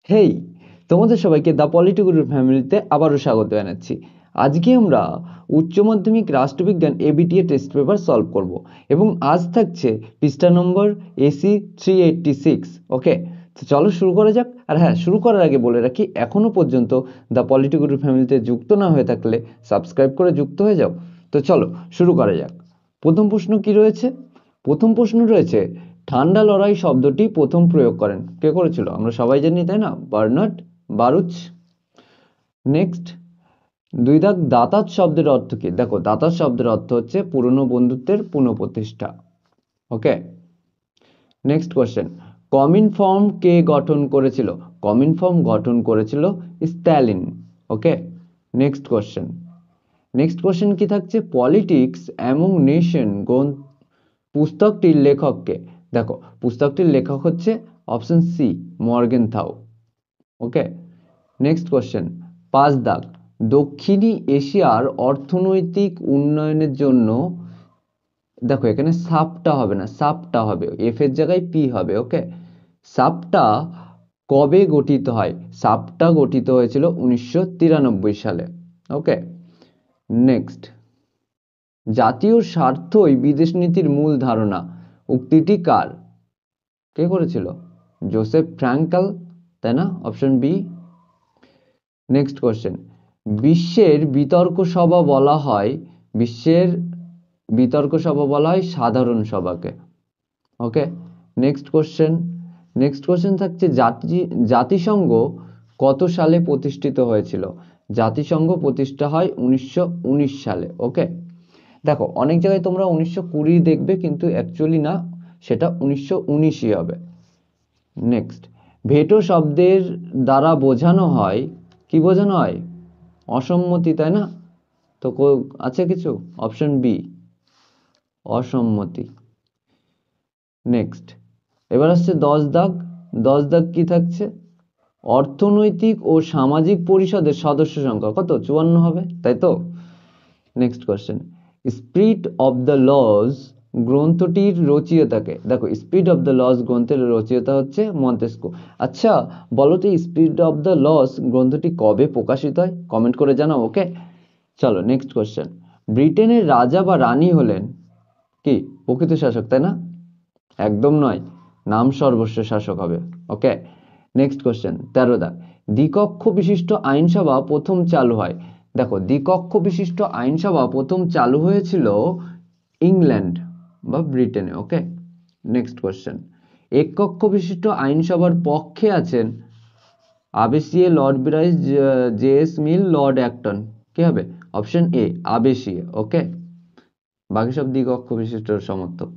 হেই, তোমাদের সবাইকে the political ফ্যামিলিতে আবারও স্বাগত জানাচ্ছি। আজকে আমরা উচ্চ মাধ্যমিক রাষ্ট্রবিজ্ঞান এবিটিএ টেস্ট পেপার সলভ করব এবং আজ থাকছে পৃষ্ঠা নম্বর AC 386। ওকে, তো চলো শুরু করা যাক। আর হ্যাঁ, শুরু করার আগে বলে রাখি, এখনো পর্যন্ত দ্য পলিটিক্যাল ফ্যামিলিতে যুক্ত না হয়ে থাকলে সাবস্ক্রাইব করে যুক্ত হয়ে যাও। তো চলো শুরু করা যাক। প্রথম প্রশ্ন কি রয়েছে? প্রথম প্রশ্ন রয়েছে, ঠান্ডা লড়াই শব্দটি প্রথম প্রয়োগ করেন কে করেছিল? আমরা সবাই জানি, তাই না? বার্নার্ড বারুচ। নেক্সট, দুই দাগ, দাতাত শব্দের অর্থ কি? দেখো, দাতাত শব্দের অর্থ হচ্ছে পুরনো বন্ধুত্বের পুনঃপ্রতিষ্ঠা। ওকে, নেক্সট কোশ্চেন, কমিন ফর্ম কে গঠন করেছিল? কমিন ফর্ম গঠন করেছিল স্ট্যালিন। ওকে, নেক্সট কোশ্চেন। নেক্সট কোশ্চেন কি থাকছে? পলিটিক্স অ্যামং নেশন পুস্তকটির লেখককে? দেখো, পুস্তকটির লেখক হচ্ছে অপশন সি, মর্গেনথাউ। ওকে, নেক্সট কোশ্চেন, 5 দাগ, দক্ষিণী এশিয়ার অর্থনৈতিক উন্নয়নের জন্য, দেখো এখানে সাপটা হবে না, সাপটা হবে, এফ এর জায়গায় পি হবে। ওকে, সাপটা কবে গঠিত হয়? সাপটা গঠিত হয়েছিল 1993 সালে। ওকে, নেক্সট, জাতীয় স্বার্থই বিদেশ নীতির মূল ধারণা উক্তিটি কার? কে করেছিল? জোসেফ ফ্রাঙ্কেল, তাই না? Option B. নেক্সট কোশ্চেন, বিশ্বের বিতর্ক সভা বলা হয়, বিশ্বের বিতর্ক সভা বলা হয় সাধারণ সভাকে। ওকে, নেক্সট কোশ্চেন। নেক্সট কোশ্চেন থাকছে, জাতিসংঘ কত সালে প্রতিষ্ঠিত হয়েছিল? জাতিসংঘ প্রতিষ্ঠা হয় 1919 সালে। ওকে, দেখো অনেক জায়গায় তোমরা 1920 দেখবে, কিন্তু অ্যাকচুয়ালি না, সেটা 1919ই হবে। নেক্সট, ভেটো শব্দের দ্বারা বোঝানো হয়, কি বোঝানো হয়? অসম্মতি, তাই না? তো আছে কিছু? অপশন বি, অসম্মতি। নেক্সট, এবার আসছে 10 দাগ। 10 দাগ কি থাকছে? অর্থনৈতিক ও সামাজিক পরিষদের সদস্য সংখ্যা কত? 54 হবে, তাই তো? Next question, spirit of the laws গ্রন্থটির রচয়িতাকে? দেখো, স্পিরিট অফ দ্য লজ গ্রন্থের রচয়িতা হচ্ছে মন্তেস্কো। আচ্ছা বলো তো, স্পিরিট অফ দ্য লজ গ্রন্থটি কবে প্রকাশিত হয়? কমেন্ট করে জানাও। ওকে, চলো নেক্সট কোশ্চেন, ব্রিটেনের রাজা বা রানী হলেন কি? প্রকৃত শাসক, তাই না? একদম নয়, নাম সর্বস্ব শাসক হবে। ওকে, নেক্সট কোশ্চেন 13 দা, দ্বিকক্ষ বিশিষ্ট আইনসভা প্রথম চালু হয়? দেখো, দ্বিকক্ষ বিশিষ্ট আইনসভা প্রথম চালু হয়েছিল ইংল্যান্ড বা ব্রিটেনে। ওকে, নেক্সট কোশ্চেন, এক কক্ষ বিশিষ্ট আইনসভার পক্ষে আছেন আবেসিয়ে, লর্ড ব্রাইস, JS মিল, লর্ড অ্যাক্টন। কি হবে? Option A, আবেসিয়ে। ওকে, বাকি সব দ্বিকক্ষ বিশিষ্ট সমর্থক।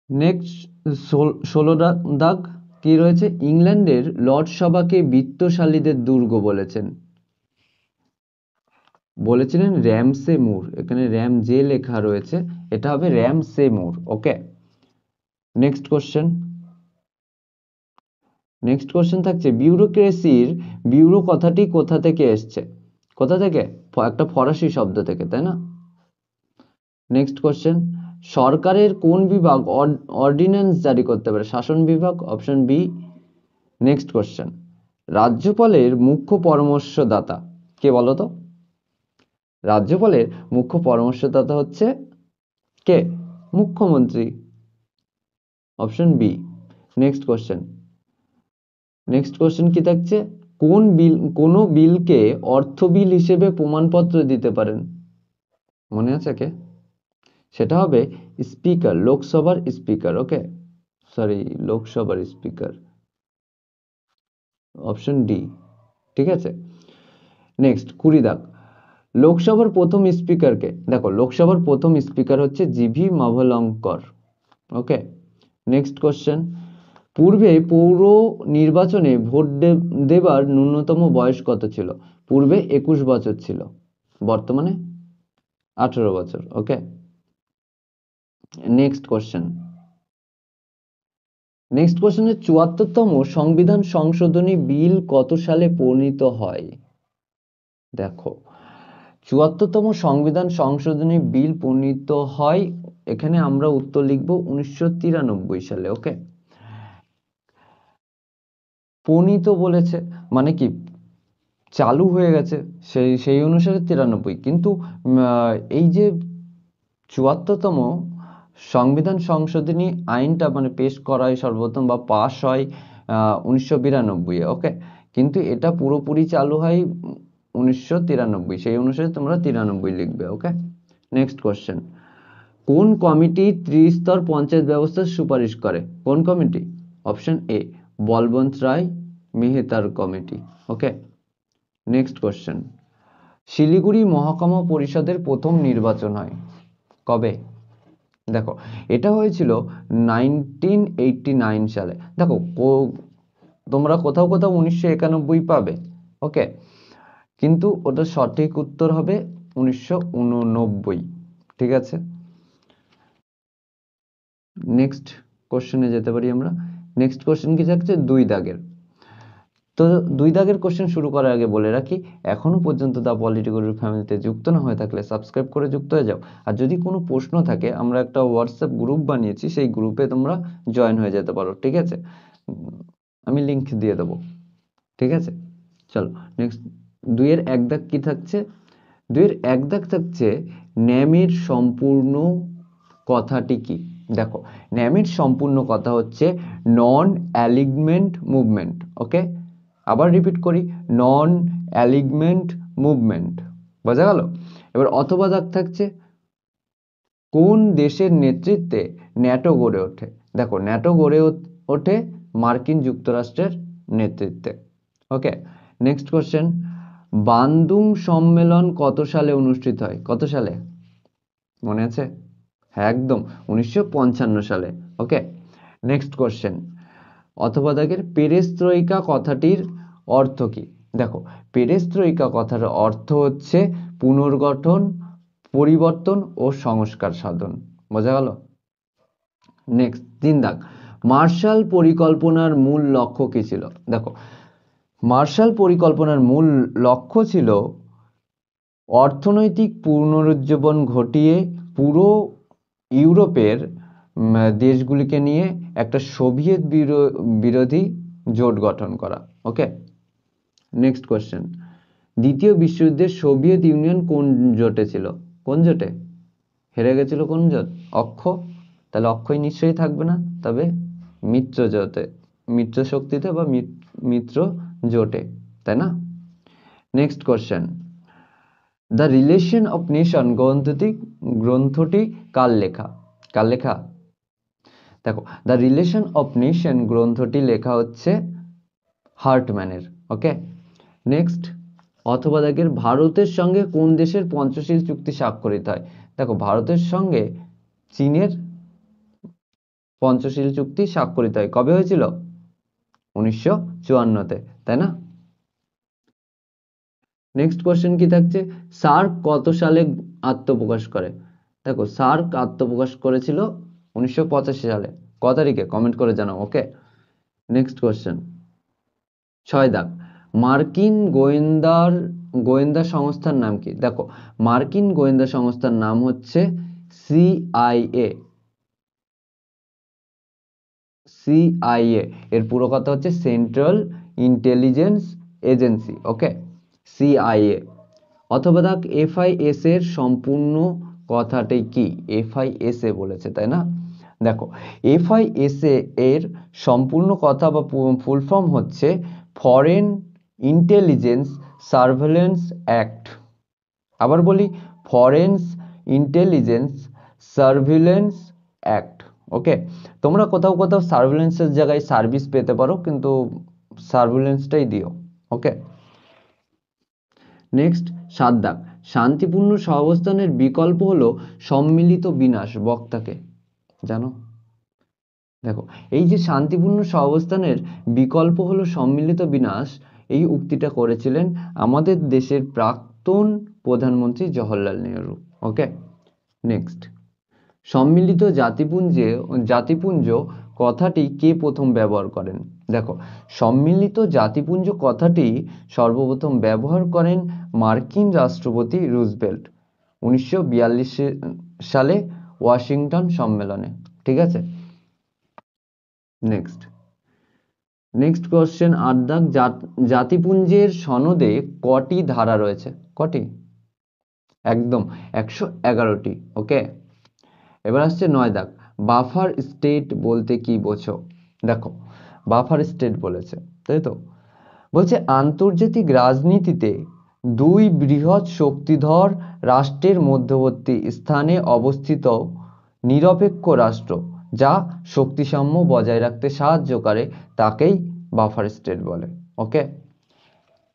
নেক্সট 16 দাগ কি রয়েছে? ইংল্যান্ডের লর্ড সভাকে বিত্তশালীদের দুর্গ বলেছেন, বলেছিলেন র্যামসে মুর। এখানে র্যাম যে লেখা রয়েছে, এটা হবে র্যামসে মুর। ওকে, নেক্সট কোশ্চেন। নেক্সট কোশ্চেন থাকছে, বিউরোক্রেসির বিউরো কথাটি কোথা থেকে এসছে? কোথা থেকে? একটা ফরাসি শব্দ থেকে, তাই না? নেক্সট কোশ্চেন, সরকারের কোন বিভাগ অর্ডিন্যান্স জারি করতে পারে? শাসন বিভাগ। Option B. নেক্সট কোশ্চেন, রাজ্যপালের মুখ্য পরামর্শদাতা কে বলো তো? রাজ্যপালের মুখ্য পরামর্শদাতা হচ্ছে কে? মুখ্যমন্ত্রী। Option B. Next question. Next question কি থাকছে? কোন বিলকে অর্থ বিল হিসেবে প্রমাণপত্র দিতে পারেন? মনে আছে কে? সেটা হবে স্পিকার, লোকসভার স্পিকার। ওকে, সরি, লোকসভার স্পিকার। অপশন ডি, ঠিক আছে। নেক্সট 20 দাগ, লোকসভার প্রথম স্পিকারকে? দেখো, লোকসভার প্রথম স্পিকার হচ্ছে GV মাভলঙ্কর। ওকে, নেক্সট কোশ্চেন, পূর্বে পৌর নির্বাচনে ভোট দেবার ন্যূনতম বয়স কত ছিল? পূর্বে 21 বছর ছিল, বর্তমানে 18 বছর। ওকে, নেক্সট কোশ্চেন। নেক্সট কোশ্চেনে 74তম সংবিধান সংশোধনী বিল কত সালে প্রণীত হয়? দেখো, 74তম সংবিধান সংশোধনী বিল প্রণীত হয়, এখানে আমরা উত্তর লিখব 1993 সালে। ওকে, প্রণীত বলেছে, মানে কি চালু হয়ে গেছে, সেই অনুসারে 93। কিন্তু এই যে 74তম সংবিধান সংশোধনী আইনটা মানে পেশ করা হয় সর্বপ্রথম বা পাশ হয় 1992 ওকে, কিন্তু এটা পুরোপুরি চালু হয় 1993, সেই অনুসারে তোমরা 93 লিখবে ওকে। নেক্সট কোশ্চেন, কোন কমিটি ত্রিস্তর পঞ্চায়েত ব্যবস্থার সুপারিশ করে? কোন committee? Option A Balwant Rai মেহতার committee okay. Next question, Siliguri মহকুমা পরিষদের প্রথম নির্বাচন হয় কবে? দেখো এটা হয়েছিল 1989 সালে। দেখো তোমরা কোথাও কোথাও 1991 পাবে ওকে, কিন্তু ওটা সঠিক উত্তর হবে 1989, ঠিক আছে। নেক্সট কোশ্চেনে যেতে পারি আমরা। নেক্সট কোশ্চেন কি থাকছে? 2 দাগের। তো 2 দাগের কোশ্চেন শুরু করার আগে বলে রাখি, এখনো পর্যন্ত দা পলিটিক্যাল ফ্যামিলিতে যুক্ত না হয়ে থাকলে সাবস্ক্রাইব করে যুক্ত হয়ে যাও। আর যদি কোনো প্রশ্ন থাকে, আমরা একটা হোয়াটসঅ্যাপ গ্রুপ বানিয়েছি, সেই গ্রুপে তোমরা জয়েন হয়ে যেতে পারো, ঠিক আছে। আমি লিংক দিয়ে দেবো, ঠিক আছে। চলো নেক্সট, 2 এর 1 দাগ কি থাকছে? 2 এর 1 দাগ থাকছে ন্যামের সম্পূর্ণ কথাটি কি? দেখো ন্যামের সম্পূর্ণ কথা হচ্ছে নন অ্যালিগমেন্ট মুভমেন্ট ওকে। আবার রিপিট করি, নন অ্যালিগমেন্ট মুভমেন্ট, বোঝা গেল? এবার অথবা দাগ থাকছে কোন দেশের নেতৃত্বে ন্যাটো গড়ে ওঠে? দেখো ন্যাটো গড়ে ওঠে মার্কিন যুক্তরাষ্ট্রের নেতৃত্বে ওকে। নেক্সট কোশ্চেন, বান্দুং সম্মেলন কত সালে অনুষ্ঠিত হয়? কত সালে মনে আছে? হ্যাঁ একদম 1955 সালে ওকে। নেক্সট কোশ্চেন, অথবা দাগের পেরেস্ত্রয়িকা কথাটির অর্থ কি? দেখো পেরেস্ত্রয়িকা কথার অর্থ হচ্ছে পুনর্গঠন, পরিবর্তন ও সংস্কার সাধন, বোঝা গেল? নেক্সট 3 দাগ, মার্শাল পরিকল্পনার মূল লক্ষ্য কি ছিল? দেখো মার্শাল পরিকল্পনার মূল লক্ষ্য ছিল অর্থনৈতিক পুনরুজ্জীবন ঘটিয়ে পুরো ইউরোপের দেশগুলিকে নিয়ে একটা সোভিয়েত বিরোধী জোট গঠন করা ওকে। নেক্সট কোশ্চেন, দ্বিতীয় বিশ্বযুদ্ধে সোভিয়েত ইউনিয়ন কোন জোটে ছিল? কোন জোটে হেরে গেছিল? কোন জোট? অক্ষ, তাহলে অক্ষই নিশ্চয়ই থাকবে না, তবে মিত্র জোটে, মিত্র শক্তিতে বা মিত্র জোটে, তাই না? Next question, the relation of nation গ্রন্থটি কার লেখা? কার লেখা? দেখো দ্য রিলেশন অফ নেশন গ্রন্থটি লেখা হচ্ছে হার্টম্যানের ওকে। নেক্সট, অথবা দেখের ভারতের সঙ্গে কোন দেশের পঞ্চশীল চুক্তি স্বাক্ষরিত হয়? দেখো ভারতের সঙ্গে চীনের পঞ্চশীল চুক্তি স্বাক্ষরিত হয় কবে হয়েছিল? 1954-তে, তাই না? নেক্সট কোশ্চেন কি থাকছে, সার্ক কত সালে আত্মপ্রকাশ করে? দেখো সার্ক আত্মপ্রকাশ করেছিল 1985 সালে। ক তারিখে? কমেন্ট করে জানাও ওকে। নেক্সট কোশ্চেন 6 দাগ, মার্কিন গোয়েন্দা সংস্থার নাম কি? দেখো মার্কিন গোয়েন্দা সংস্থার নাম হচ্ছে সিআইএ। সিআইএ এর পুরো কথা হচ্ছে সেন্ট্রাল ইন্টেলিজেন্স এজেন্সি ওকে, সিআইএ। অথবা দেখ এফআইএস এর সম্পূর্ণ কথাটি কি? এফআইএসএ বলেছে, তাই না? দেখো এফআইএসএ এর সম্পূর্ণ কথা বা ফুল ফর্ম হচ্ছে ফরেন ইন্টেলিজেন্স সার্ভেলেন্স অ্যাক্ট। আবার বলি, ফরেন ইন্টেলিজেন্স সার্ভিলেন্স অ্যাক্ট ওকে। তোমরা কোথাও কোথাও সার্ভিলেন্সের জায়গায় সার্ভিস পেতে পারো, কিন্তু সার্ভিলেন্সটাই দিও ওকে। নেক্সট 7 দাগ, শান্তিপূর্ণ সহাবস্থানের বিকল্প হলো সম্মিলিত বিনাশ, বক্তাকে জানো? দেখো এই যে শান্তিপূর্ণ সহাবস্থানের বিকল্প হলো সম্মিলিত বিনাশ, এই উক্তিটা করেছিলেন আমাদের দেশের প্রাক্তন প্রধানমন্ত্রী জওহরলাল নেহরু ওকে। নেক্সট, সম্মিলিত জাতিপুঞ্জ কথাটি কে প্রথম ব্যবহার করেন? দেখো সম্মিলিত জাতিপুঞ্জ কথাটি সর্বপ্রথম ব্যবহার করেন মার্কিন রাষ্ট্রপতি রুজভেল্ট 1942 সালে ওয়াশিংটন সম্মেলনে, ঠিক আছে। নেক্সট, নেক্সট কোশ্চেন 8 দাগ, জাতিপুঞ্জের সনদে কটি ধারা রয়েছে? কটি? একদম 111টি। ওকে, এবার আসছে 9 দাগ, বাফার স্টেট বলতে কি বোঝো? দেখো, বাফার স্টেট বলেছে, তাই তো? বলছে আন্তর্জাতিক রাজনীতিতে দুই বৃহৎ শক্তিধর রাষ্ট্রের মধ্যবর্তী স্থানে অবস্থিত নিরপেক্ষ রাষ্ট্র যা শক্তিসাম্য বজায় রাখতে সাহায্য করে তাকেই বাফার স্টেট বলে। ওকে,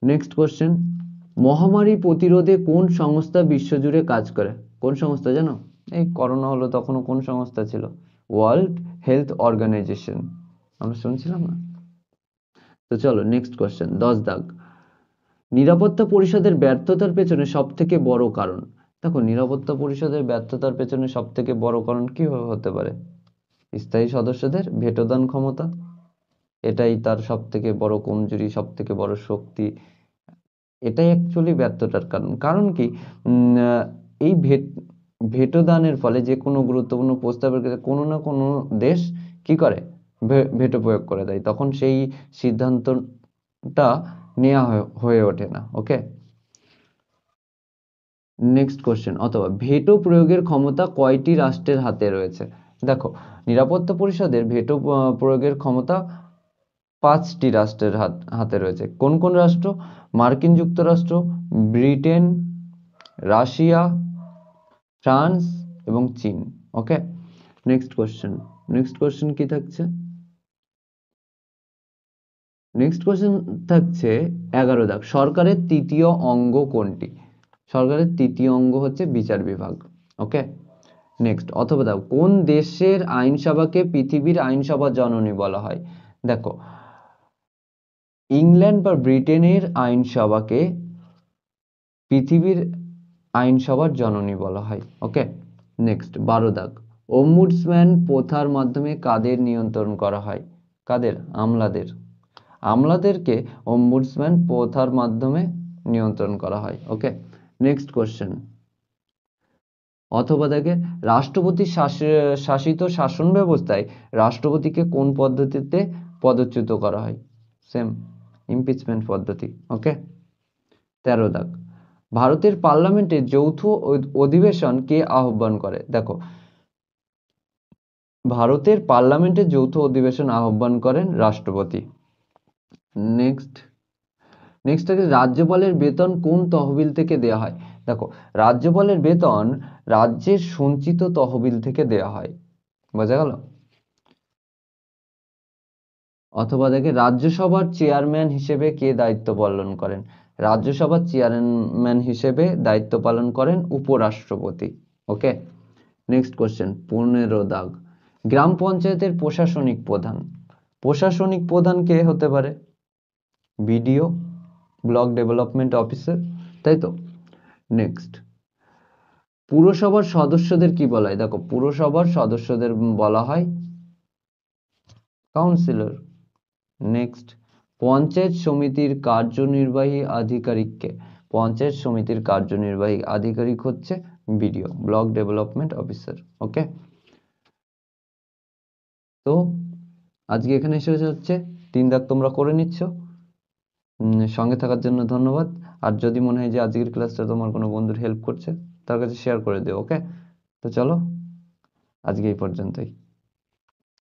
নেক্সট কোশ্চেন, মহামারী প্রতিরোধে কোন সংস্থা বিশ্বজুড়ে কাজ করে? কোন সংস্থা জানো? এই করোনা হলো তখনও কোন সংস্থা ছিল? ওয়ার্ল্ড হেলথ অর্গানাইজেশন, আমরা শুনছিলাম না? তো চলো নেক্সট কোশ্চেন 10 দাগ, নিরাপত্তা পরিষদের ব্যর্থতার পেছনে সব থেকে বড় কারণ? দেখো, নিরাপত্তা পরিষদের ব্যর্থতার পেছনে সব থেকে বড় কারণ কি হতে পারে? স্থায়ী সদস্যদের ভেটোদান ক্ষমতা, এটাই তার সব থেকে বড় কমজোরি, সব থেকে বড় শক্তি। এটাই অ্যাকচুয়ালি ব্যর্থতার কারণ। কারণ কি, এই ভেটো দানের ফলে যে কোনো গুরুত্বপূর্ণ প্রস্তাবের ক্ষেত্রে কোনো না কোনো দেশ কি করে, ভেটো প্রয়োগ করে দেয়, তখন সেই সিদ্ধান্তটা নেওয়া হয়ে ওঠে না। ওকে, নেক্সট কোশ্চেন, অথবা ভেটো প্রয়োগের ক্ষমতা কয়টি রাষ্ট্রের হাতে রয়েছে? দেখো, নিরাপত্তা পরিষদের ভেটো প্রয়োগের ক্ষমতা 5টি রাষ্ট্রের হাতে রয়েছে। কোন কোন রাষ্ট্র? মার্কিন যুক্তরাষ্ট্র, ব্রিটেন, রাশিয়া, ফ্রান্স এবং চীন। ওকে, নেক্সট কোশ্চেন কি থাকছে? নেক্সট কোশ্চেন থাকছে 11 দাগ, সরকারের তৃতীয় অঙ্গ কোনটি? সরকারের তৃতীয় অঙ্গ হচ্ছে বিচার বিভাগ। ওকে, নেক্সট, অথবা দাও, কোন দেশের আইনসভাকে পৃথিবীর আইনসভা জননী বলা হয়? দেখো, ইংল্যান্ড বা ব্রিটেনের আইনসভাকে পৃথিবীর আইনসভার জননী বলা হয়। ওকে, নেক্সট 12 দাগ, ওমবুডসম্যান প্রথার মাধ্যমে কাদের নিয়ন্ত্রণ করা হয়? কাদের? আমলাদের। আমলাদেরকে ওমবুডসম্যান প্রথার মাধ্যমে নিয়ন্ত্রণ করা হয়। ওকে, নেক্সট কোশ্চেন, অথবা দেখে, রাষ্ট্রপতি শাসিত শাসন ব্যবস্থায় রাষ্ট্রপতিকে কোন পদ্ধতিতে পদচ্যুত করা হয়? সেম, ইমপিচমেন্ট পদ্ধতি। ওকে, 13 দাগ, ভারতের পার্লামেন্টের যৌথ অধিবেশন কে আহ্বান করে? দেখো, ভারতের পার্লামেন্টের যৌথ অধিবেশন আহ্বান করেন রাষ্ট্রপতি। নেক্সট আছে, রাজ্যপালের বেতন কোন তহবিল থেকে দেওয়া হয়? দেখো, রাজ্যপালের বেতন রাজ্যের সঞ্চিত তহবিল থেকে দেওয়া হয়। বোঝা গেল? অথবা দেখে, রাজ্যসভার চেয়ারম্যান হিসেবে কে দায়িত্ব পালন করেন? রাজ্যসভার চেয়ারম্যান হিসেবে দায়িত্ব পালন করেন উপরাষ্ট্রপতি। ওকে, নেক্সট কোশ্চেন 15 দাগ, গ্রাম পঞ্চায়েতের প্রশাসনিক প্রধান কে হতে পারে? বিডিও, ব্লক ডেভেলপমেন্ট অফিসার, তাই তো? নেক্সট, পুরসভার সদস্যদের কি বলা হয়? দেখো, পুরসভার সদস্যদের বলা হয় কাউন্সিলর। নেক্সট, পঞ্চায়েত সমিতির কার্যনির্বাহী আধিকারিককে? পঞ্চায়েত সমিতির কার্যনির্বাহী আধিকারিক হচ্ছে বিডিও, ব্লক ডেভেলপমেন্ট অফিসার। ওকে, তো আজকে এখানে শেষ হচ্ছে। 3 দাগ তোমরা করে নিচ্ছ। সঙ্গে থাকার জন্য ধন্যবাদ। আর যদি মনে হয় যে আজকের ক্লাসটা তোমার কোনো বন্ধুর হেল্প করছে, তার কাছে শেয়ার করে দিও। ওকে, তো চলো আজকে এই পর্যন্তই।